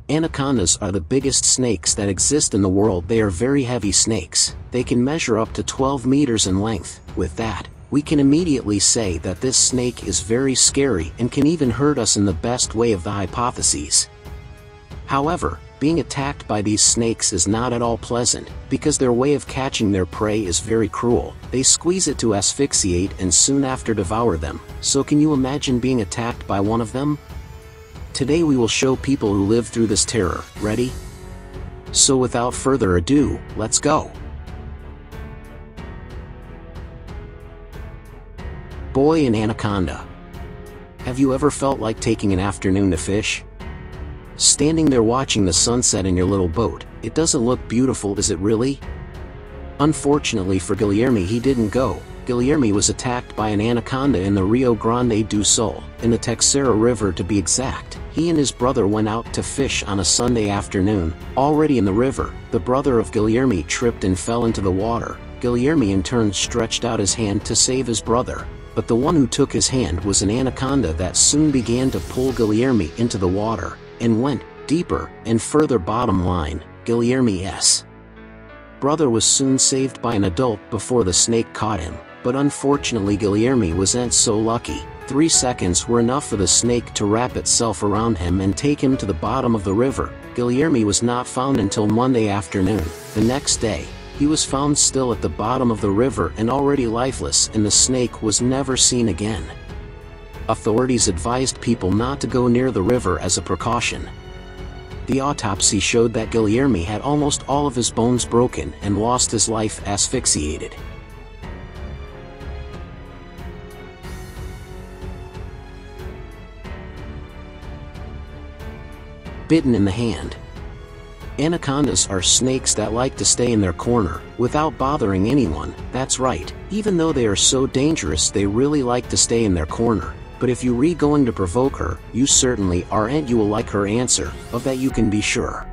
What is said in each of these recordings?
Anacondas are the biggest snakes that exist in the world. They are very heavy snakes. They can measure up to 12 meters in length. With that, we can immediately say that this snake is very scary and can even hurt us in the best way of the hypotheses. However, being attacked by these snakes is not at all pleasant, because their way of catching their prey is very cruel. They squeeze it to asphyxiate and soon after devour them. So can you imagine being attacked by one of them? Today we will show people who live through this terror. Ready? So without further ado, let's go! Boy and anaconda. Have you ever felt like taking an afternoon to fish? Standing there watching the sunset in your little boat, it doesn't look beautiful, is it really? Unfortunately for Guilherme, he didn't go. Guilherme was attacked by an anaconda in the Rio Grande do Sul, in the Texera River to be exact. He and his brother went out to fish on a Sunday afternoon. Already in the river, the brother of Guilherme tripped and fell into the water. Guilherme in turn stretched out his hand to save his brother, but the one who took his hand was an anaconda that soon began to pull Guilherme into the water, and went deeper and further. Bottom line, Guilherme's brother was soon saved by an adult before the snake caught him, but unfortunately Guilherme wasn't so lucky. 3 seconds were enough for the snake to wrap itself around him and take him to the bottom of the river. Guilherme was not found until Monday afternoon. The next day, he was found still at the bottom of the river and already lifeless, and the snake was never seen again. Authorities advised people not to go near the river as a precaution. The autopsy showed that Guilherme had almost all of his bones broken and lost his life asphyxiated. Bitten in the hand. Anacondas are snakes that like to stay in their corner, without bothering anyone. That's right, even though they are so dangerous, they really like to stay in their corner. But if you're going to provoke her, you certainly are, and you will like her answer. Of that you can be sure.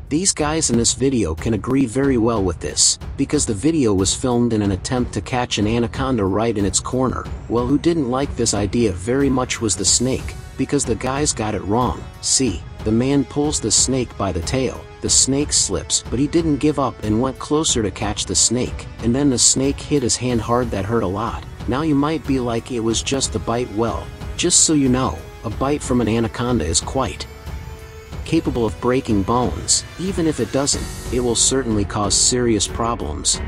These guys in this video can agree very well with this, because the video was filmed in an attempt to catch an anaconda right in its corner. Well, who didn't like this idea very much was the snake, because the guys got it wrong. See, the man pulls the snake by the tail. The snake slips, but he didn't give up and went closer to catch the snake, and then the snake hit his hand hard. That hurt a lot. Now you might be like, it was just a bite. Well, just so you know, a bite from an anaconda is quite capable of breaking bones. Even if it doesn't, it will certainly cause serious problems.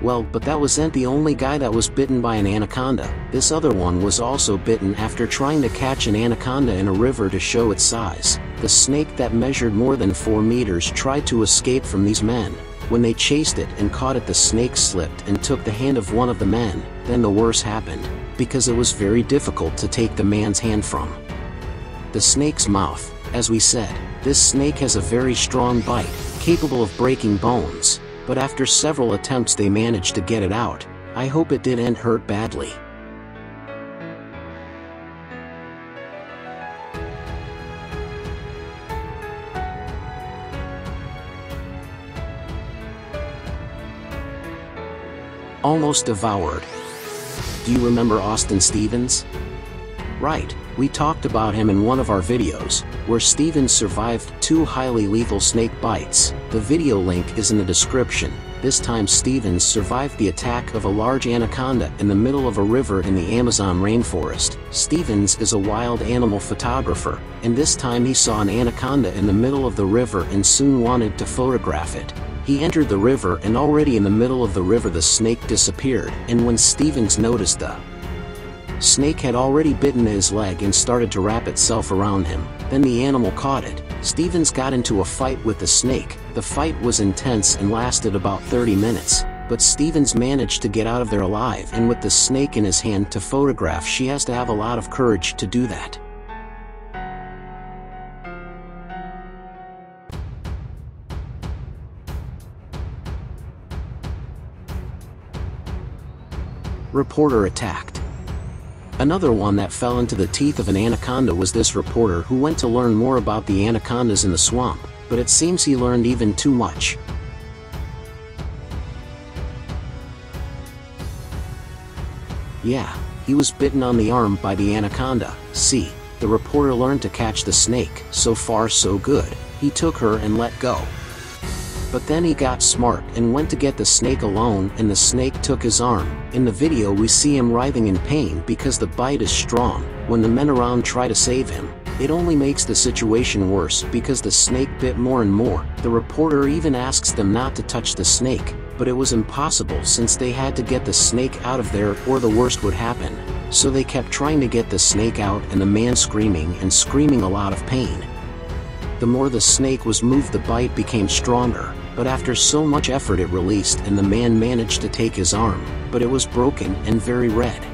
Well, but that wasn't the only guy that was bitten by an anaconda. This other one was also bitten after trying to catch an anaconda in a river to show its size. The snake that measured more than 4 meters tried to escape from these men. When they chased it and caught it, the snake slipped and took the hand of one of the men. Then the worst happened, because it was very difficult to take the man's hand from the snake's mouth. As we said, this snake has a very strong bite, capable of breaking bones. But after several attempts they managed to get it out. I hope it didn't hurt badly. Almost devoured. Do you remember Austin Stevens? Right, we talked about him in one of our videos, where Stevens survived 2 highly lethal snake bites. The video link is in the description. This time Stevens survived the attack of a large anaconda in the middle of a river in the Amazon rainforest. Stevens is a wild animal photographer, and this time he saw an anaconda in the middle of the river and soon wanted to photograph it. He entered the river, and already in the middle of the river the snake disappeared, and when Stevens noticed, the snake had already bitten his leg and started to wrap itself around him. Then the animal caught it. Stevens got into a fight with the snake. The fight was intense and lasted about 30 minutes, but Stevens managed to get out of there alive, and with the snake in his hand to photograph. She has to have a lot of courage to do that. Reporter attacked. Another one that fell into the teeth of an anaconda was this reporter who went to learn more about the anacondas in the swamp, but it seems he learned even too much. Yeah, he was bitten on the arm by the anaconda. See, the reporter learned to catch the snake. So far so good. He took her and let go. But then he got smart and went to get the snake alone, and the snake took his arm. In the video we see him writhing in pain because the bite is strong. When the men around try to save him, it only makes the situation worse because the snake bit more and more. The reporter even asks them not to touch the snake, but it was impossible since they had to get the snake out of there or the worst would happen. So they kept trying to get the snake out, and the man screaming and screaming a lot of pain. The more the snake was moved, the bite became stronger, but after so much effort it released and the man managed to take his arm, but it was broken and very red.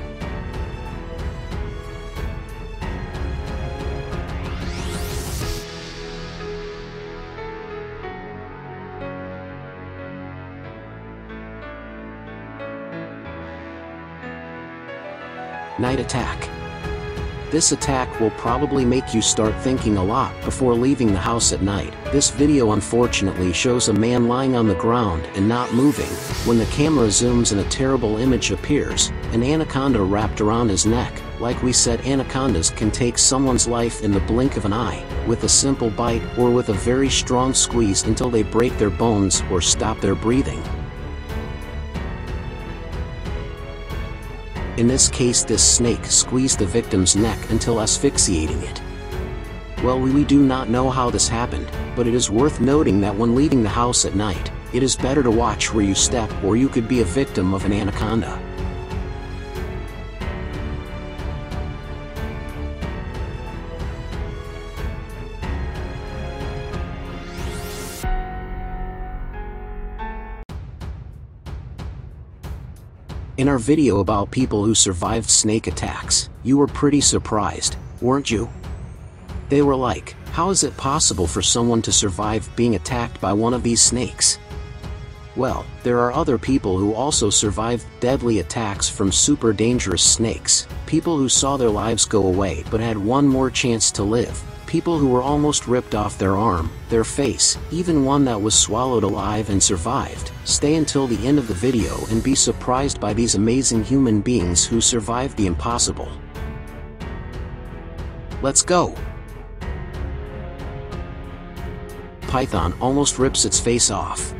Night attack. This attack will probably make you start thinking a lot before leaving the house at night. This video unfortunately shows a man lying on the ground and not moving. When the camera zooms and a terrible image appears, an anaconda wrapped around his neck. Like we said, anacondas can take someone's life in the blink of an eye, with a simple bite or with a very strong squeeze until they break their bones or stop their breathing. In this case, this snake squeezed the victim's neck until asphyxiating it. Well, we do not know how this happened, but it is worth noting that when leaving the house at night, it is better to watch where you step or you could be a victim of an anaconda. In our video about people who survived snake attacks, you were pretty surprised, weren't you? They were like, how is it possible for someone to survive being attacked by one of these snakes? Well, there are other people who also survived deadly attacks from super dangerous snakes, people who saw their lives go away but had one more chance to live, people who were almost ripped off their arm, their face, even one that was swallowed alive and survived. Stay until the end of the video and be surprised by these amazing human beings who survived the impossible. Let's go! Python almost rips its face off.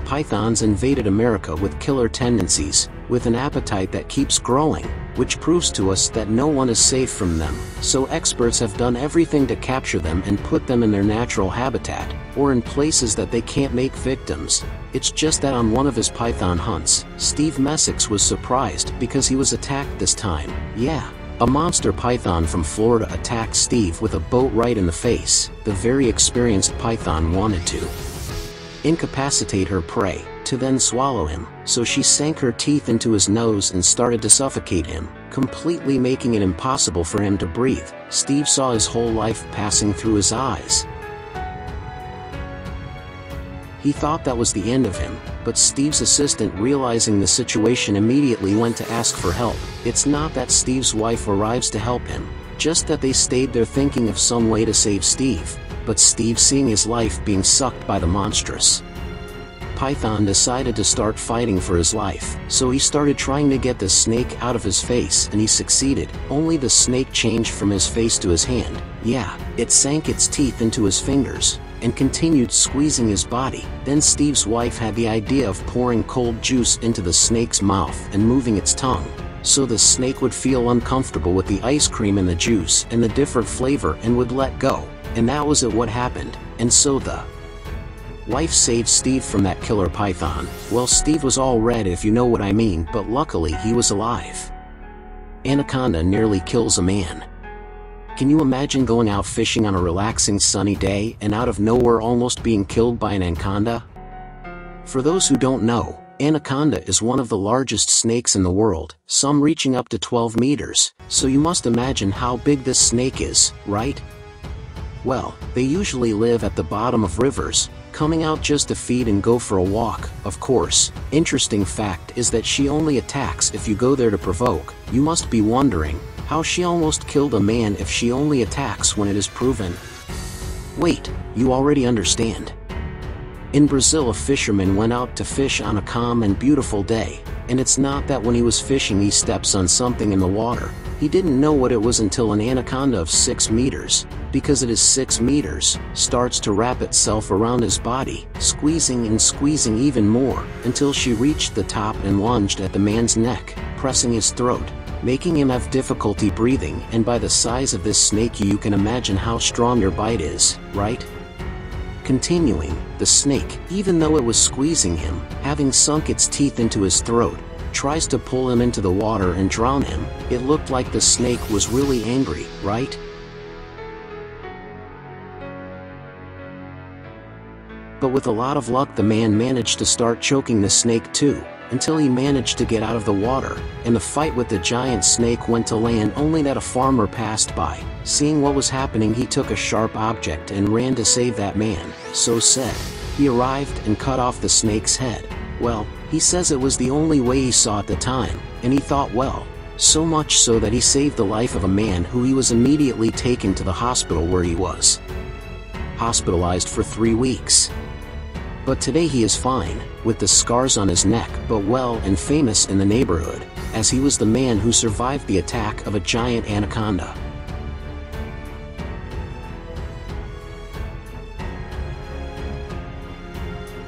Pythons invaded America with killer tendencies, with an appetite that keeps growing, which proves to us that no one is safe from them, so experts have done everything to capture them and put them in their natural habitat, or in places that they can't make victims. It's just that on one of his python hunts, Steve Messick's was surprised because he was attacked this time. Yeah, a monster python from Florida attacked Steve with a boat right in the face. The very experienced python wanted to incapacitate her prey, to then swallow him, so she sank her teeth into his nose and started to suffocate him, completely making it impossible for him to breathe. Steve saw his whole life passing through his eyes. He thought that was the end of him, but Steve's assistant, realizing the situation, immediately went to ask for help. It's not that Steve's wife arrives to help him, just that they stayed there thinking of some way to save Steve. But Steve, seeing his life being sucked by the monstrous python, decided to start fighting for his life. So he started trying to get the snake out of his face, and he succeeded. Only the snake changed from his face to his hand. Yeah, it sank its teeth into his fingers and continued squeezing his body. Then Steve's wife had the idea of pouring cold juice into the snake's mouth and moving its tongue, so the snake would feel uncomfortable with the ice cream and the juice and the different flavor and would let go. And that was what happened. And so the wife saved Steve from that killer python. Well, Steve was all red, if you know what I mean, but luckily he was alive. Anaconda nearly kills a man. Can you imagine going out fishing on a relaxing sunny day and out of nowhere almost being killed by an anaconda? For those who don't know, anaconda is one of the largest snakes in the world, some reaching up to 12 meters, so you must imagine how big this snake is, right? Well, they usually live at the bottom of rivers, coming out just to feed and go for a walk, of course. Interesting fact is that she only attacks if you go there to provoke. You must be wondering how she almost killed a man if she only attacks when it is proven. Wait, you already understand. In Brazil, a fisherman went out to fish on a calm and beautiful day, and it's not that when he was fishing he steps on something in the water. He didn't know what it was until an anaconda of 6 meters, because it is 6 meters, starts to wrap itself around his body, squeezing and squeezing even more, until she reached the top and lunged at the man's neck, pressing his throat, making him have difficulty breathing. And by the size of this snake you can imagine how strong your bite is, right? Continuing, the snake, even though it was squeezing him, having sunk its teeth into his throat, tries to pull him into the water and drown him. It looked like the snake was really angry, right? But with a lot of luck the man managed to start choking the snake too, until he managed to get out of the water, and the fight with the giant snake went to land. Only that a farmer passed by. Seeing what was happening, he took a sharp object and ran to save that man. So said, he arrived and cut off the snake's head. Well, he says it was the only way he saw at the time, and he thought well. So much so that he saved the life of a man who he was immediately taken to the hospital, where he was hospitalized for 3 weeks. But today he is fine, with the scars on his neck, but well and famous in the neighborhood, as he was the man who survived the attack of a giant anaconda.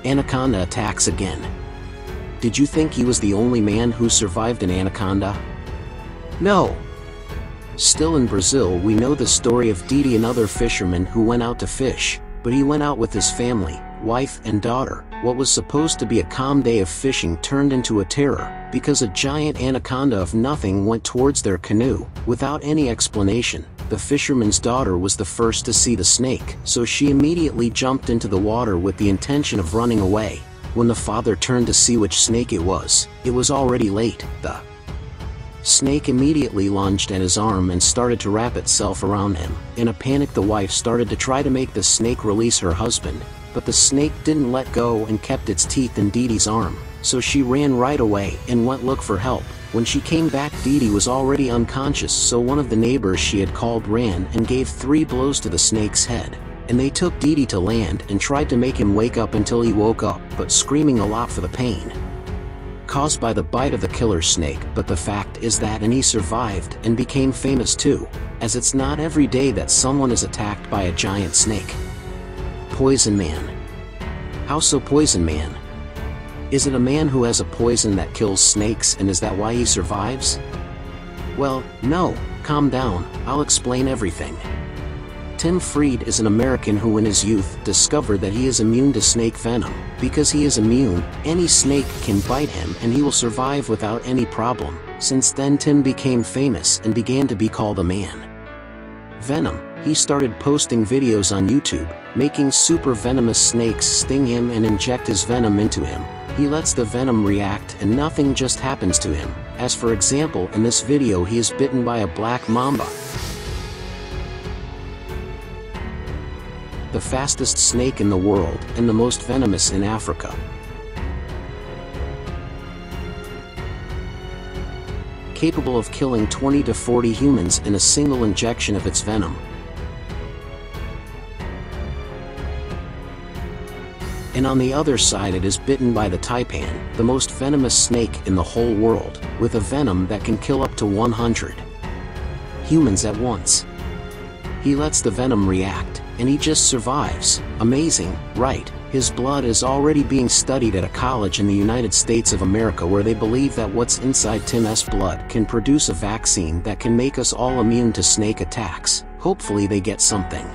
Anaconda attacks again. Did you think he was the only man who survived an anaconda? No. Still in Brazil we know the story of Didi, another fisherman who went out to fish, but he went out with his family, wife and daughter. What was supposed to be a calm day of fishing turned into a terror, because a giant anaconda of nothing went towards their canoe, without any explanation. The fisherman's daughter was the first to see the snake, so she immediately jumped into the water with the intention of running away. When the father turned to see which snake it was already late. The snake immediately lunged at his arm and started to wrap itself around him. In a panic the wife started to try to make the snake release her husband, but the snake didn't let go and kept its teeth in Didi's arm, so she ran right away and went look for help. When she came back Didi was already unconscious, so one of the neighbors she had called ran and gave 3 blows to the snake's head, and they took Didi to land and tried to make him wake up until he woke up, but screaming a lot for the pain caused by the bite of the killer snake. But the fact is that he survived and became famous too, as it's not every day that someone is attacked by a giant snake. Poison Man. How so, Poison Man? Is it a man who has a poison that kills snakes, and is that why he survives? Well, no, calm down, I'll explain everything. Tim Fried is an American who in his youth discovered that he is immune to snake venom. Because he is immune, any snake can bite him and he will survive without any problem. Since then Tim became famous and began to be called a man. Venom. He started posting videos on YouTube, making super venomous snakes sting him and inject his venom into him. He lets the venom react and nothing just happens to him. As for example, in this video he is bitten by a black mamba, the fastest snake in the world and the most venomous in Africa. Capable of killing 20 to 40 humans in a single injection of its venom. And on the other side it is bitten by the taipan, the most venomous snake in the whole world, with a venom that can kill up to 100 humans at once. He lets the venom react, and he just survives. Amazing, right? His blood is already being studied at a college in the United States of America, where they believe that what's inside Tim's blood can produce a vaccine that can make us all immune to snake attacks. Hopefully they get something.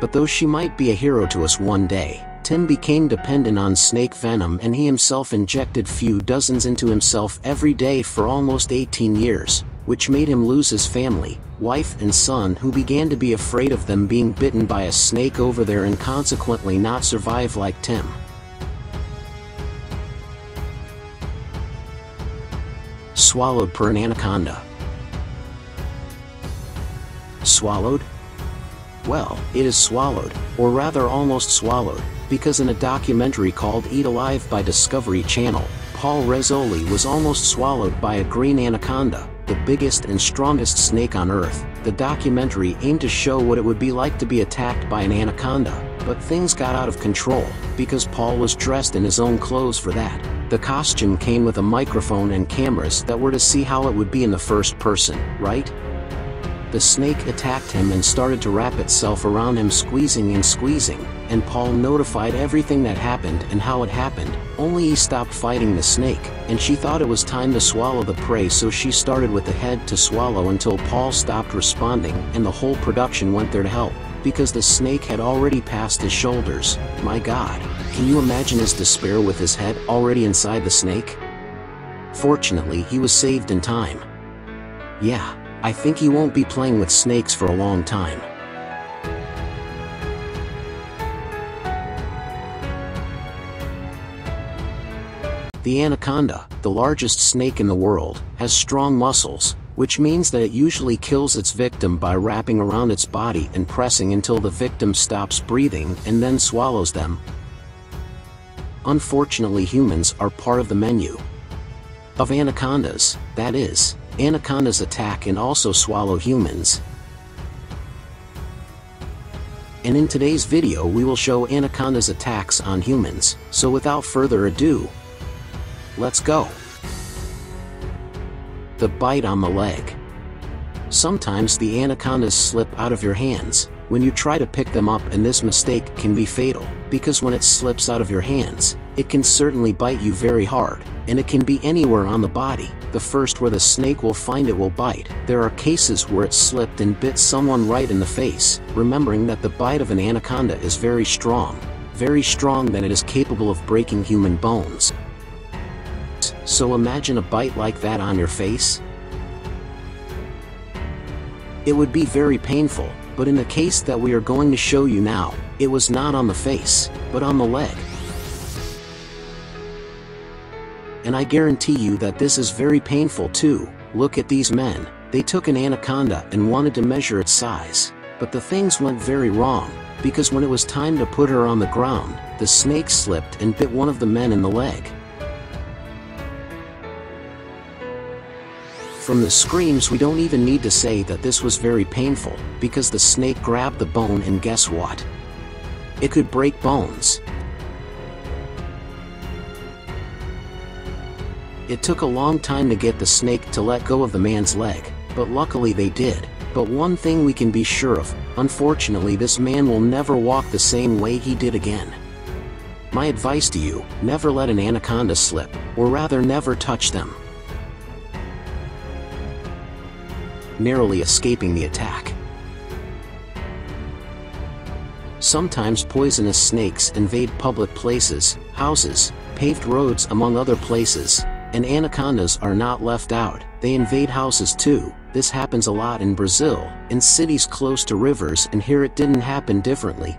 But though she might be a hero to us one day, Tim became dependent on snake venom, and he himself injected few dozens into himself every day for almost 18 years, which made him lose his family, wife and son, who began to be afraid of them being bitten by a snake over there and consequently not survive like Tim. Swallowed per an anaconda. Swallowed? Well, it is swallowed, or rather almost swallowed, because in a documentary called Eat Alive by Discovery Channel, Paul Rezzoli was almost swallowed by a green anaconda, the biggest and strongest snake on Earth. The documentary aimed to show what it would be like to be attacked by an anaconda, but things got out of control, because Paul was dressed in his own clothes for that. The costume came with a microphone and cameras that were to see how it would be in the first person, right? The snake attacked him and started to wrap itself around him, squeezing and squeezing, and Paul notified everything that happened and how it happened, only he stopped fighting the snake, and she thought it was time to swallow the prey, so she started with the head to swallow until Paul stopped responding, and the whole production went there to help, because the snake had already passed his shoulders. My God, can you imagine his despair with his head already inside the snake? Fortunately, he was saved in time. Yeah, I think he won't be playing with snakes for a long time. The anaconda, the largest snake in the world, has strong muscles, which means that it usually kills its victim by wrapping around its body and pressing until the victim stops breathing and then swallows them. Unfortunately, humans are part of the menu of anacondas, that is, anacondas attack and also swallow humans. And in today's video we will show anacondas' attacks on humans, so without further ado, let's go. The bite on the leg. Sometimes the anacondas slip out of your hands when you try to pick them up, and this mistake can be fatal, because when it slips out of your hands, it can certainly bite you very hard, and it can be anywhere on the body. The first where the snake will find it will bite. There are cases where it slipped and bit someone right in the face, remembering that the bite of an anaconda is very strong that it is capable of breaking human bones. So imagine a bite like that on your face. It would be very painful, but in the case that we are going to show you now, it was not on the face, but on the leg. And I guarantee you that this is very painful too. Look at these men. They took an anaconda and wanted to measure its size. But the things went very wrong, because when it was time to put her on the ground, the snake slipped and bit one of the men in the leg. From the screams we don't even need to say that this was very painful, because the snake grabbed the bone, and guess what? It could break bones. It took a long time to get the snake to let go of the man's leg, but luckily they did. But one thing we can be sure of, unfortunately this man will never walk the same way he did again. My advice to you, never let an anaconda slip, or rather never touch them. Narrowly escaping the attack. Sometimes poisonous snakes invade public places, houses, paved roads, among other places, and anacondas are not left out. They invade houses too. This happens a lot in Brazil, in cities close to rivers, and here it didn't happen differently.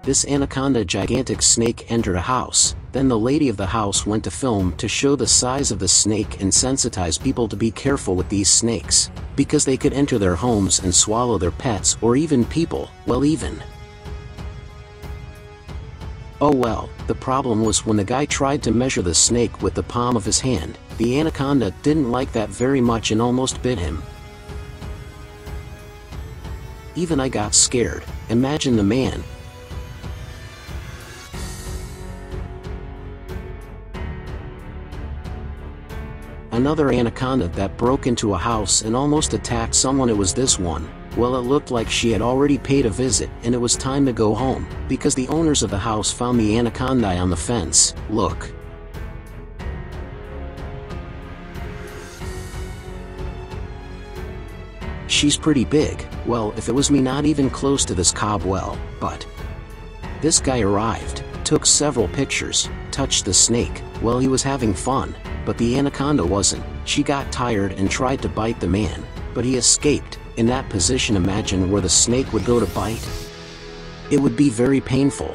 This anaconda gigantic snake entered a house, then the lady of the house went to film to show the size of the snake and sensitize people to be careful with these snakes, because they could enter their homes and swallow their pets or even people, Oh well, the problem was when the guy tried to measure the snake with the palm of his hand. The anaconda didn't like that very much and almost bit him. Even I got scared. Imagine the man. Another anaconda that broke into a house and almost attacked someone. It was this one. Well, it looked like she had already paid a visit and it was time to go home, because the owners of the house found the anaconda on the fence. Look. She's pretty big. Well, if it was me, not even close to this cobwell, but this guy arrived, took several pictures, touched the snake. Well, he was having fun, but the anaconda wasn't. She got tired and tried to bite the man, but he escaped. In that position, imagine where the snake would go to bite. It would be very painful.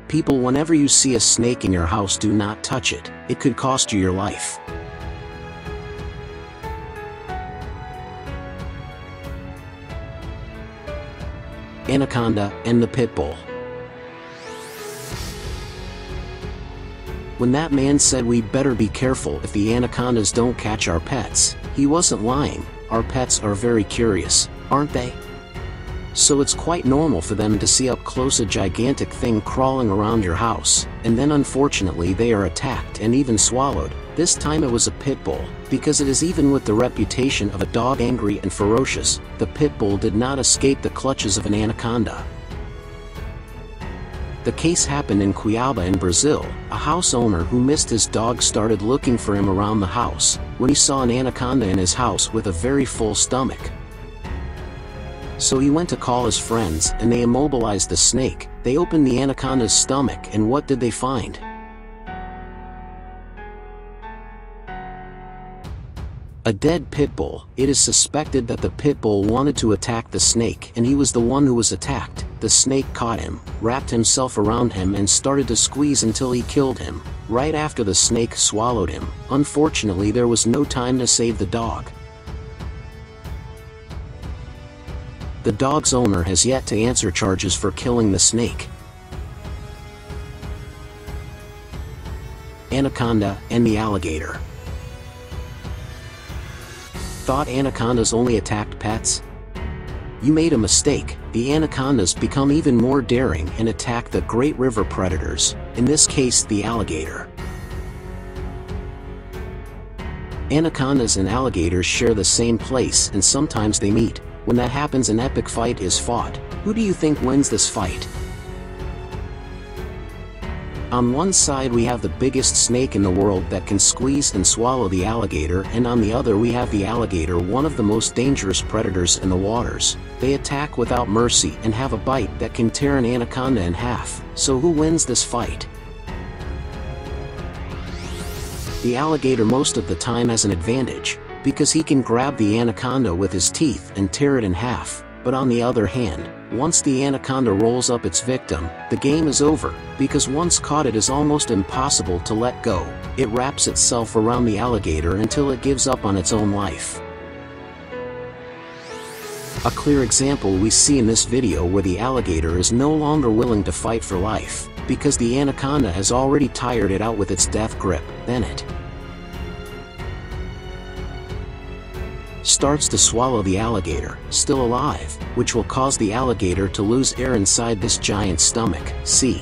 People, whenever you see a snake in your house, do not touch it. It could cost you your life. Anaconda and the pit bull. When that man said we better be careful if the anacondas don't catch our pets, he wasn't lying. Our pets are very curious, aren't they? So it's quite normal for them to see up close a gigantic thing crawling around your house, and then unfortunately they are attacked and even swallowed. This time it was a pit bull, because it is even with the reputation of a dog angry and ferocious, the pit bull did not escape the clutches of an anaconda. The case happened in Cuiabá in Brazil. A house owner who missed his dog started looking for him around the house, when he saw an anaconda in his house with a very full stomach. So he went to call his friends and they immobilized the snake. They opened the anaconda's stomach and what did they find? A dead pit bull. It is suspected that the pit bull wanted to attack the snake and he was the one who was attacked. The snake caught him, wrapped himself around him and started to squeeze until he killed him. Right after the snake swallowed him. Unfortunately there was no time to save the dog. The dog's owner has yet to answer charges for killing the snake. Anaconda and the alligator. Thought anacondas only attacked pets? You made a mistake. The anacondas become even more daring and attack the great river predators, in this case the alligator. Anacondas and alligators share the same place and sometimes they meet. When that happens an epic fight is fought. Who do you think wins this fight? On one side we have the biggest snake in the world that can squeeze and swallow the alligator, and on the other we have the alligator, one of the most dangerous predators in the waters. They attack without mercy and have a bite that can tear an anaconda in half. So who wins this fight? The alligator most of the time has an advantage, because he can grab the anaconda with his teeth and tear it in half. But on the other hand, once the anaconda rolls up its victim, the game is over, because once caught it is almost impossible to let go. It wraps itself around the alligator until it gives up on its own life. A clear example we see in this video where the alligator is no longer willing to fight for life, because the anaconda has already tired it out with its death grip. Then it starts to swallow the alligator, still alive, which will cause the alligator to lose air inside this giant stomach. See?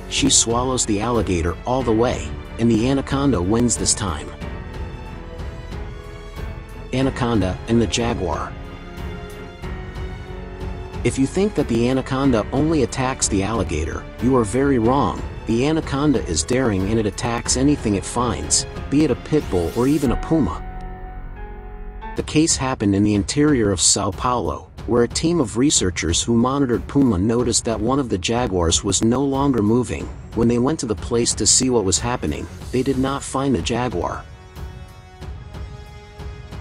She swallows the alligator all the way, and the anaconda wins this time. Anaconda and the jaguar. If you think that the anaconda only attacks the alligator, you are very wrong. The anaconda is daring and it attacks anything it finds, be it a pit bull or even a puma. The case happened in the interior of Sao Paulo, where a team of researchers who monitored puma noticed that one of the jaguars was no longer moving. When they went to the place to see what was happening, they did not find the jaguar,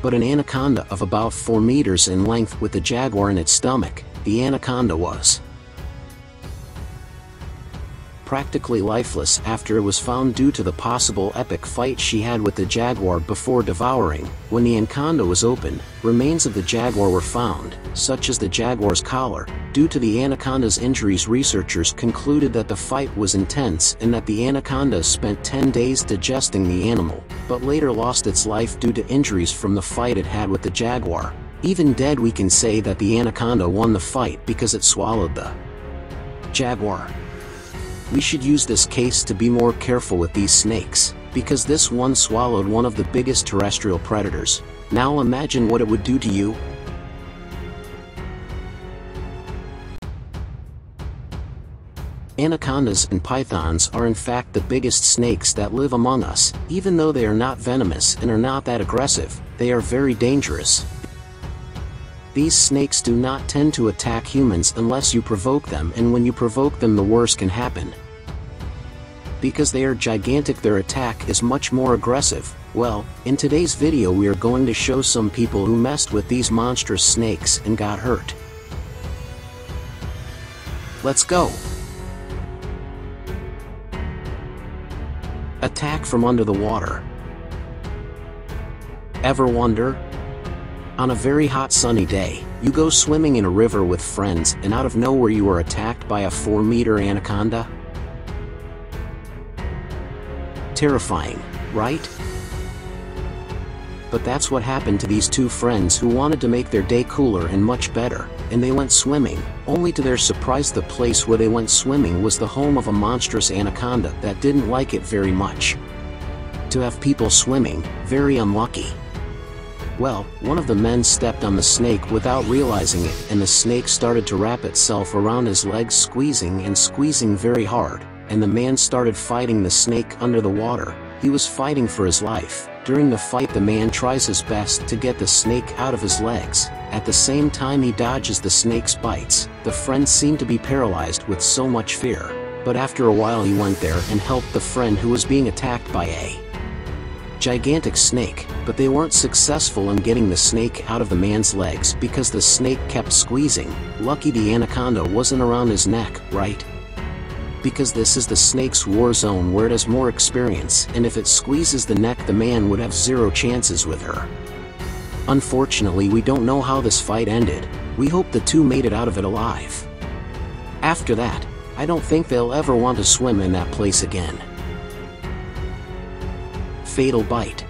but an anaconda of about 4 meters in length with the jaguar in its stomach. The anaconda was practically lifeless after it was found due to the possible epic fight she had with the jaguar before devouring. When the anaconda was opened, remains of the jaguar were found, such as the jaguar's collar. Due to the anaconda's injuries, researchers concluded that the fight was intense and that the anaconda spent 10 days digesting the animal, but later lost its life due to injuries from the fight it had with the jaguar. Even dead, we can say that the anaconda won the fight because it swallowed the jaguar. We should use this case to be more careful with these snakes, because this one swallowed one of the biggest terrestrial predators. Now imagine what it would do to you. Anacondas and pythons are in fact the biggest snakes that live among us. Even though they are not venomous and are not that aggressive, they are very dangerous. These snakes do not tend to attack humans unless you provoke them, and when you provoke them the worst can happen. Because they are gigantic, their attack is much more aggressive. Well, in today's video we are going to show some people who messed with these monstrous snakes and got hurt. Let's go! Attack from under the water. Ever wonder? On a very hot sunny day, you go swimming in a river with friends and out of nowhere you are attacked by a 4-meter anaconda? Terrifying, right? But that's what happened to these two friends who wanted to make their day cooler and much better, and they went swimming, only to their surprise the place where they went swimming was the home of a monstrous anaconda that didn't like it very much. To have people swimming, very unlucky. Well, one of the men stepped on the snake without realizing it, and the snake started to wrap itself around his legs, squeezing and squeezing very hard, and the man started fighting the snake under the water. He was fighting for his life. During the fight, the man tries his best to get the snake out of his legs. At the same time he dodges the snake's bites. The friend seemed to be paralyzed with so much fear. But after a while he went there and helped the friend who was being attacked by a gigantic snake, but they weren't successful in getting the snake out of the man's legs because the snake kept squeezing. Lucky the anaconda wasn't around his neck, right? Because this is the snake's war zone where it has more experience, and if it squeezes the neck, the man would have zero chances with her. Unfortunately, we don't know how this fight ended. We hope the two made it out of it alive. After that, I don't think they'll ever want to swim in that place again. Fatal bite.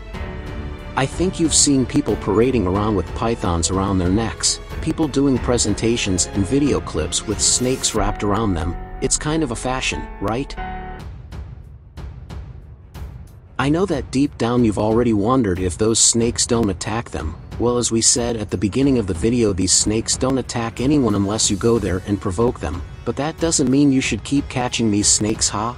I think you've seen people parading around with pythons around their necks, people doing presentations and video clips with snakes wrapped around them. It's kind of a fashion, right? I know that deep down you've already wondered if those snakes don't attack them. Well, as we said at the beginning of the video, these snakes don't attack anyone unless you go there and provoke them. But that doesn't mean you should keep catching these snakes, huh?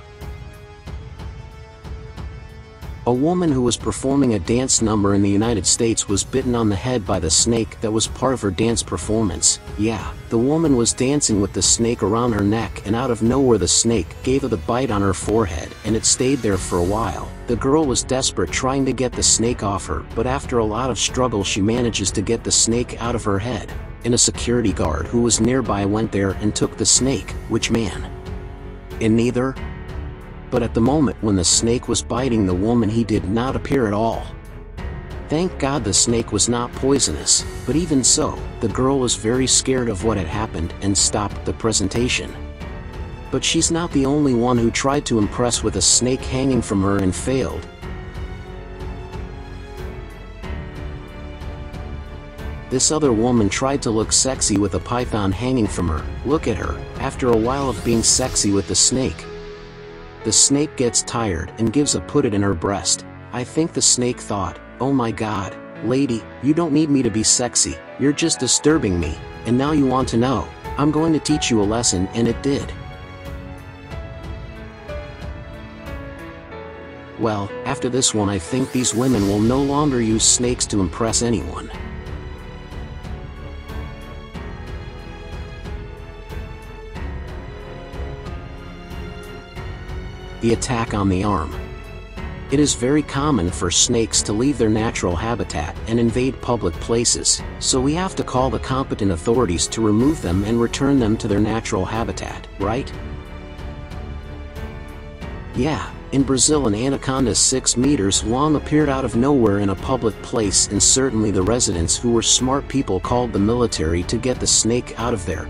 A woman who was performing a dance number in the United States was bitten on the head by the snake that was part of her dance performance. Yeah, the woman was dancing with the snake around her neck, and out of nowhere the snake gave her the bite on her forehead, and it stayed there for a while. The girl was desperate trying to get the snake off her, but after a lot of struggle she manages to get the snake out of her head. And a security guard who was nearby went there and took the snake. Which man? In neither? But at the moment when the snake was biting the woman, he did not appear at all. Thank God the snake was not poisonous, but even so, the girl was very scared of what had happened and stopped the presentation. But she's not the only one who tried to impress with a snake hanging from her and failed. This other woman tried to look sexy with a python hanging from her. Look at her, after a while of being sexy with the snake. The snake gets tired and gives a put it in her breast. I think the snake thought, oh my God, lady, you don't need me to be sexy, you're just disturbing me, and now you want to know. I'm going to teach you a lesson, and it did. Well, after this one I think these women will no longer use snakes to impress anyone. The attack on the arm. It is very common for snakes to leave their natural habitat and invade public places, so we have to call the competent authorities to remove them and return them to their natural habitat, right? Yeah, in Brazil an anaconda 6 meters long appeared out of nowhere in a public place, and certainly the residents, who were smart people, called the military to get the snake out of there.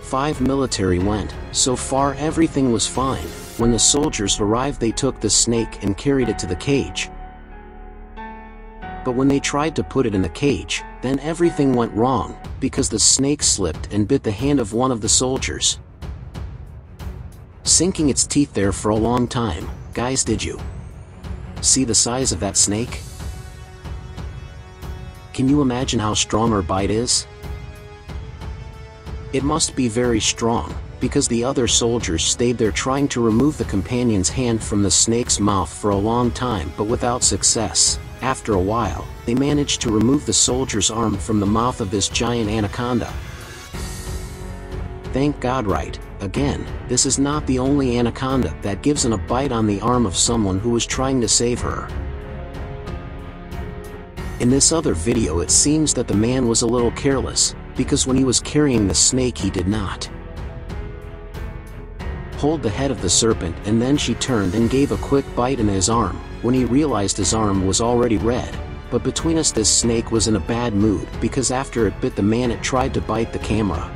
5 military went. So far everything was fine. When the soldiers arrived they took the snake and carried it to the cage. But when they tried to put it in the cage, then everything went wrong, because the snake slipped and bit the hand of one of the soldiers, sinking its teeth there for a long time. Guys, did you see the size of that snake? Can you imagine how strong her bite is? It must be very strong, because the other soldiers stayed there trying to remove the companion's hand from the snake's mouth for a long time, but without success. After a while, they managed to remove the soldier's arm from the mouth of this giant anaconda. Thank God, right? Again, this is not the only anaconda that gives a bite on the arm of someone who was trying to save her. In this other video it seems that the man was a little careless, because when he was carrying the snake he did not hold the head of the serpent, and then she turned and gave a quick bite in his arm, when he realized his arm was already red. But between us, this snake was in a bad mood, because after it bit the man it tried to bite the camera.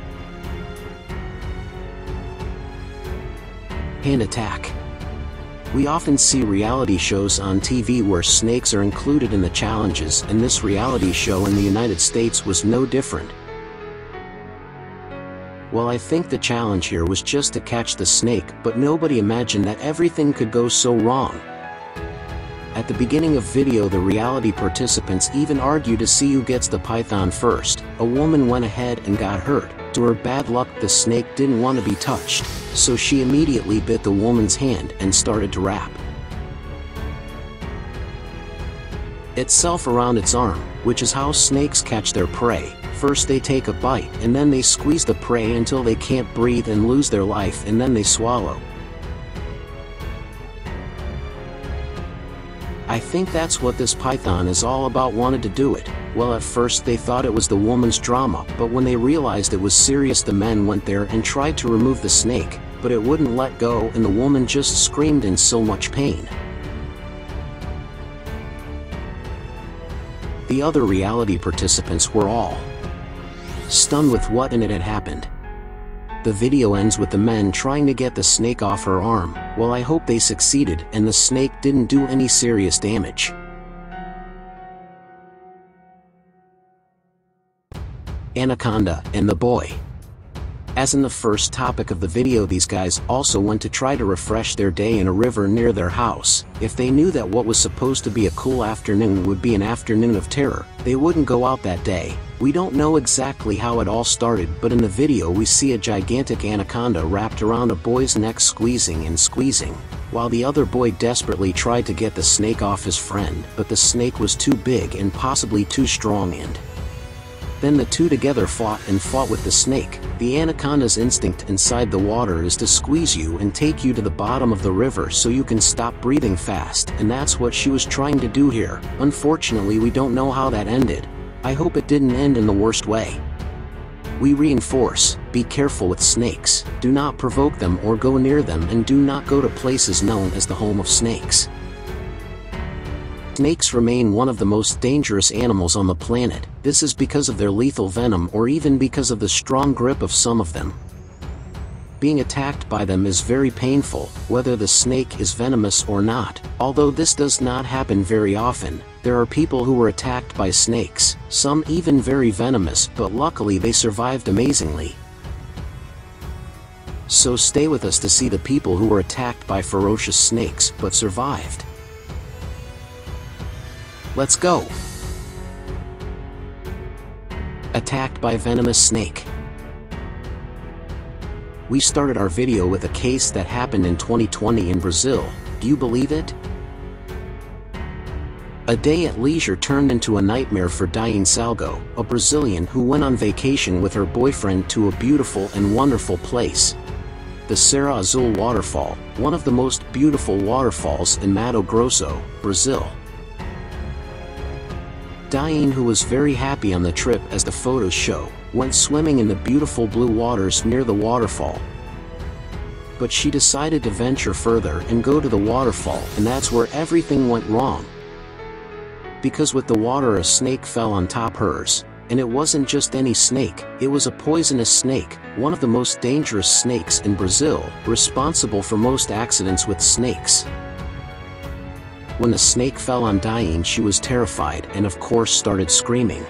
Hand attack. We often see reality shows on TV where snakes are included in the challenges, and this reality show in the United States was no different. Well, I think the challenge here was just to catch the snake, but nobody imagined that everything could go so wrong. At the beginning of video, the reality participants even argue to see who gets the python first. A woman went ahead and got hurt. To her bad luck, the snake didn't want to be touched, so she immediately bit the woman's hand and started to wrap itself around its arm, which is how snakes catch their prey. First they take a bite, and then they squeeze the prey until they can't breathe and lose their life, and then they swallow. I think that's what this python is all about. Wanted to do it. Well, at first they thought it was the woman's drama, but when they realized it was serious, the men went there and tried to remove the snake, but it wouldn't let go, and the woman just screamed in so much pain. The other reality participants were all stunned with what in it had happened. The video ends with the men trying to get the snake off her arm. Well, I hope they succeeded and the snake didn't do any serious damage. Anaconda and the boy. As in the first topic of the video, these guys also went to try to refresh their day in a river near their house. If they knew that what was supposed to be a cool afternoon would be an afternoon of terror, they wouldn't go out that day. We don't know exactly how it all started, but in the video we see a gigantic anaconda wrapped around a boy's neck, squeezing and squeezing, while the other boy desperately tried to get the snake off his friend, but the snake was too big and possibly too strong, and then the two together fought with the snake. The anaconda's instinct inside the water is to squeeze you and take you to the bottom of the river so you can stop breathing fast, and that's what she was trying to do here. Unfortunately, we don't know how that ended. I hope it didn't end in the worst way. We reinforce: be careful with snakes, do not provoke them or go near them, and do not go to places known as the home of snakes. Snakes remain one of the most dangerous animals on the planet. This is because of their lethal venom, or even because of the strong grip of some of them. Being attacked by them is very painful, whether the snake is venomous or not. Although this does not happen very often, there are people who were attacked by snakes, some even very venomous, but luckily they survived amazingly. So stay with us to see the people who were attacked by ferocious snakes but survived. Let's go! Attacked by venomous snake. We started our video with a case that happened in 2020 in Brazil. Do you believe it? A day at leisure turned into a nightmare for Diane Salgo, a Brazilian who went on vacation with her boyfriend to a beautiful and wonderful place, the Serra Azul waterfall, one of the most beautiful waterfalls in Mato Grosso, Brazil. Diane, who was very happy on the trip as the photos show, went swimming in the beautiful blue waters near the waterfall. But she decided to venture further and go to the waterfall, and that's where everything went wrong. Because with the water, a snake fell on top hers. And it wasn't just any snake, it was a poisonous snake, one of the most dangerous snakes in Brazil, responsible for most accidents with snakes. When the snake fell on Diane, she was terrified and of course started screaming.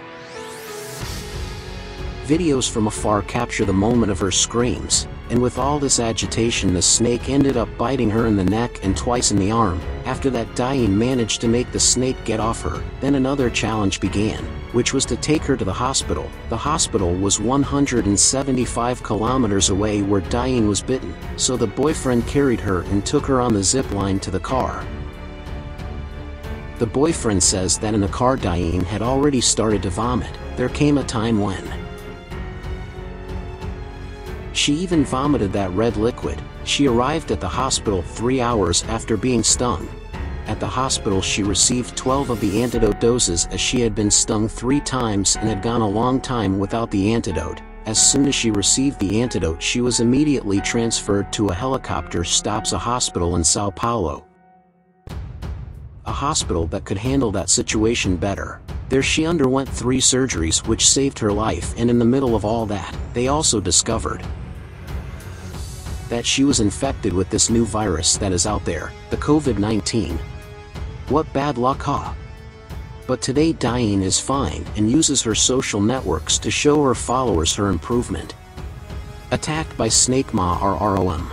Videos from afar capture the moment of her screams, and with all this agitation the snake ended up biting her in the neck and twice in the arm. After that, Diane managed to make the snake get off her. Then another challenge began, which was to take her to the hospital. The hospital was 175 kilometers away where Diane was bitten, so the boyfriend carried her and took her on the zip line to the car. The boyfriend says that in the car Diane had already started to vomit. There came a time when she even vomited that red liquid. She arrived at the hospital 3 hours after being stung. At the hospital she received 12 of the antidote doses, as she had been stung 3 times and had gone a long time without the antidote. As soon as she received the antidote, she was immediately transferred to a helicopter stops, a hospital in Sao Paulo. A hospital that could handle that situation better. There she underwent 3 surgeries which saved her life, and in the middle of all that, they also discovered that she was infected with this new virus that is out there, the COVID-19. What bad luck, huh? But today Diane is fine and uses her social networks to show her followers her improvement. Attacked by Snake Ma RROM.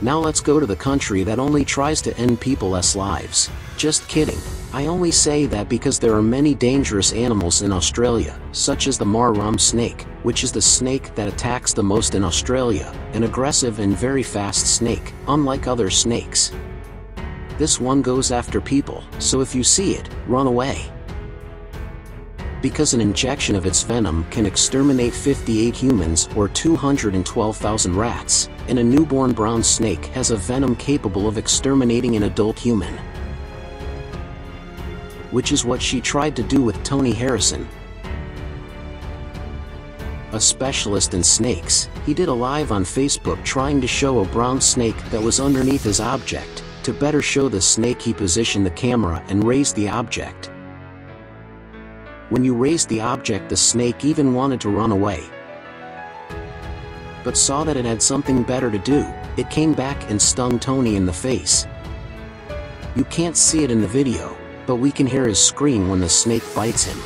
Now let's go to the country that only tries to end people's lives. Just kidding. I only say that because there are many dangerous animals in Australia, such as the marram snake, which is the snake that attacks the most in Australia, an aggressive and very fast snake, unlike other snakes. This one goes after people, so if you see it, run away. Because an injection of its venom can exterminate 58 humans or 212,000 rats, and a newborn brown snake has a venom capable of exterminating an adult human. Which is what she tried to do with Tony Harrison, a specialist in snakes. He did a live on Facebook trying to show a brown snake that was underneath his object. To better show the snake, he positioned the camera and raised the object. When you raised the object, the snake even wanted to run away, but saw that it had something better to do. It came back and stung Tony in the face. You can't see it in the video, but we can hear his scream when the snake bites him.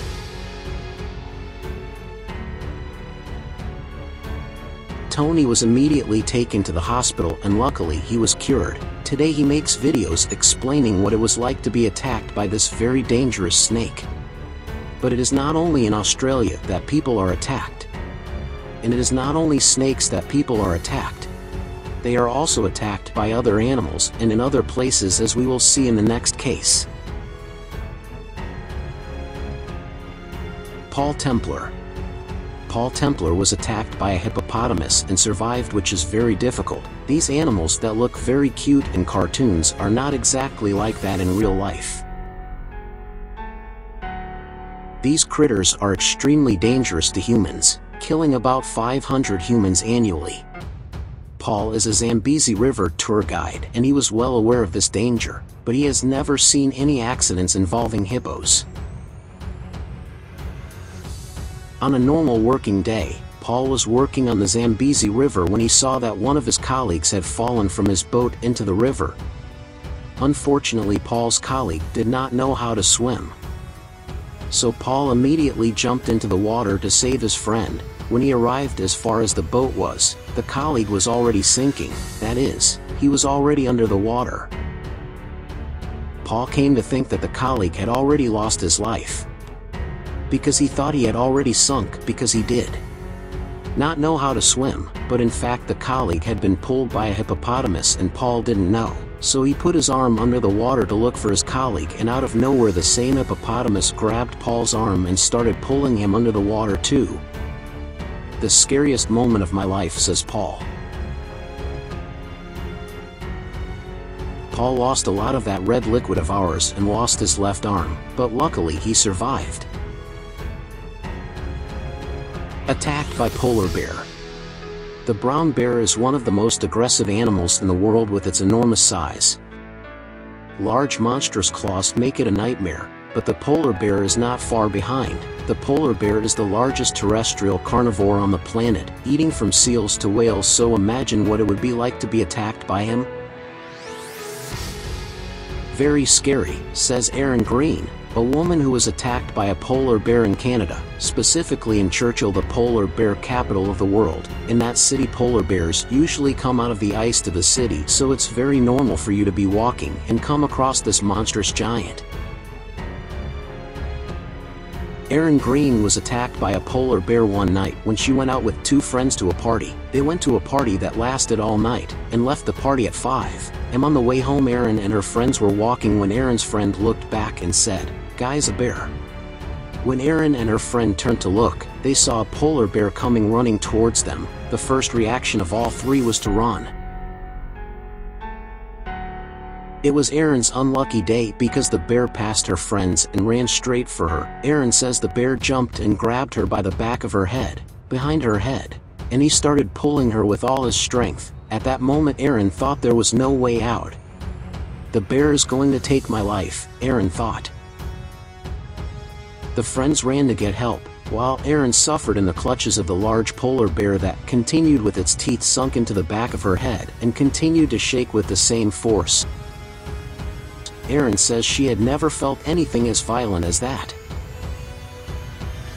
Tony was immediately taken to the hospital and luckily he was cured. Today he makes videos explaining what it was like to be attacked by this very dangerous snake. But it is not only in Australia that people are attacked. And it is not only snakes that people are attacked. They are also attacked by other animals and in other places, as we will see in the next case. Paul Templar. Paul Templar was attacked by a hippopotamus and survived, which is very difficult. These animals that look very cute in cartoons are not exactly like that in real life. These critters are extremely dangerous to humans, killing about 500 humans annually. Paul is a Zambezi River tour guide and he was well aware of this danger, but he has never seen any accidents involving hippos. On a normal working day, Paul was working on the Zambezi River when he saw that one of his colleagues had fallen from his boat into the river. Unfortunately, Paul's colleague did not know how to swim. So Paul immediately jumped into the water to save his friend. When he arrived as far as the boat was, the colleague was already sinking, that is, he was already under the water. Paul came to think that the colleague had already lost his life, because he thought he had already sunk, because he did not know how to swim, but in fact the colleague had been pulled by a hippopotamus and Paul didn't know. So he put his arm under the water to look for his colleague, and out of nowhere the same hippopotamus grabbed Paul's arm and started pulling him under the water too. The scariest moment of my life, says Paul. Paul lost a lot of that red liquid of ours and lost his left arm, but luckily he survived. Attacked by polar bear. The brown bear is one of the most aggressive animals in the world with its enormous size. Large monstrous claws make it a nightmare, but the polar bear is not far behind. The polar bear is the largest terrestrial carnivore on the planet, eating from seals to whales, so imagine what it would be like to be attacked by him. Very scary, says Erin Green, a woman who was attacked by a polar bear in Canada, specifically in Churchill, the polar bear capital of the world. In that city, polar bears usually come out of the ice to the city, so it's very normal for you to be walking and come across this monstrous giant. Erin Green was attacked by a polar bear one night when she went out with two friends to a party. They went to a party that lasted all night, and left the party at 5 am. On the way home, Erin and her friends were walking when Erin's friend looked back and said, "Guys, a bear." When Erin and her friend turned to look, they saw a polar bear coming running towards them. The first reaction of all three was to run. It was Erin's unlucky day because the bear passed her friends and ran straight for her. Erin says the bear jumped and grabbed her by the back of her head, behind her head, and he started pulling her with all his strength. At that moment, Erin thought there was no way out. The bear is going to take my life, Erin thought. The friends ran to get help, while Erin suffered in the clutches of the large polar bear that continued with its teeth sunk into the back of her head and continued to shake with the same force. Erin says she had never felt anything as violent as that.